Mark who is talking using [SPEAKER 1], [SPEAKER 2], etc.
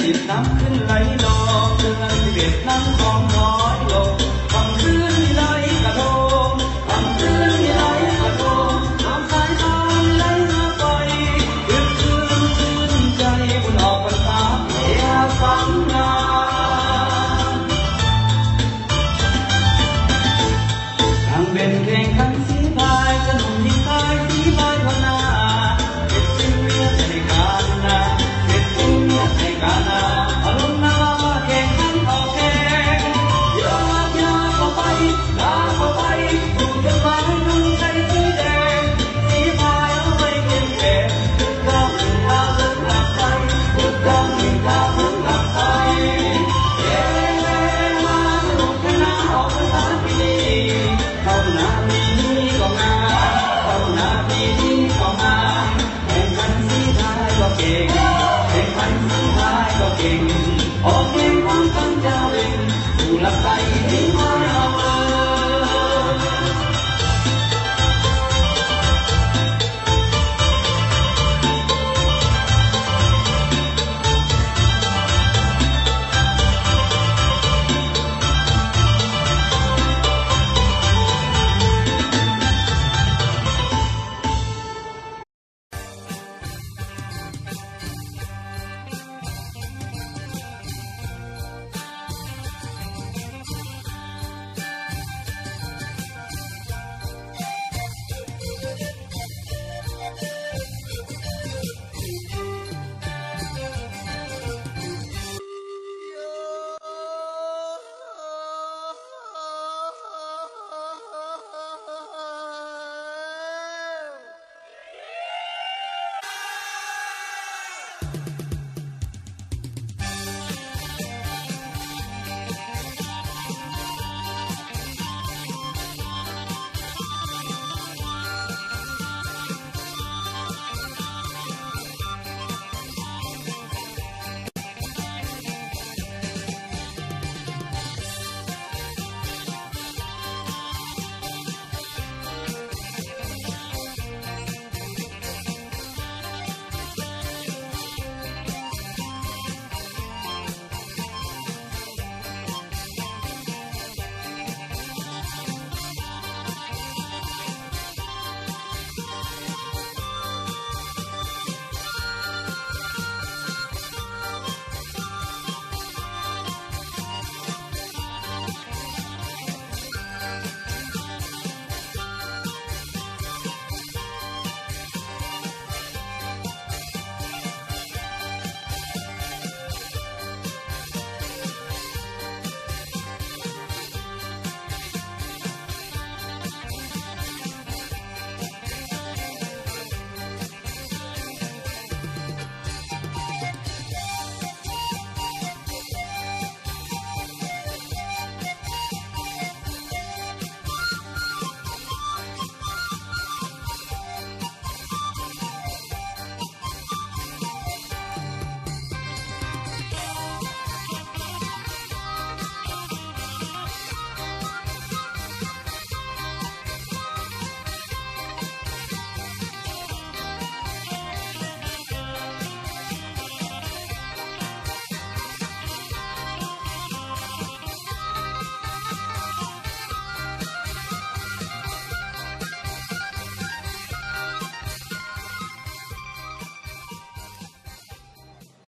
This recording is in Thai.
[SPEAKER 1] สิบน้ำขึ้นไหลลงเดือนสิบเอ็ดน้ำคลองน้อยลงคำคืนที่ไหลกระโดงคำคืนที่ไหลกระโดงน้ำสายทานไหลมาไปคืนคืนคืนใจบุญออกพรรษาเฮียฟังนาทางเบนเพลงขันสีพายขนมยิ่งพายสีพายพนาเก็บสิ่งเมียในการนาเก็บสิ่งเมียในการนาอารมณ์นาแข่งขันต่อแข่งยาเข้าไปลาเข้าไปดูจนมาให้นุ่งใจสีแดงสีพายเอาไว้เก็บแก่ทุกดาวหนึ่งดาวเลิกหลับไปทุกดาวหนึ่งดาวเลิกหลับไปเย้มาสนุกกันนะออกภาษาปีนี้เข้าหน้าปีนี้ก็มาเข้าหน้าปีนี้ก็มาแข่งขันสีพายก็เก่งแข่งขันสีพายก็เก่งออกเก่งความตั้งใจเล่นสู่หลักใจสีพาย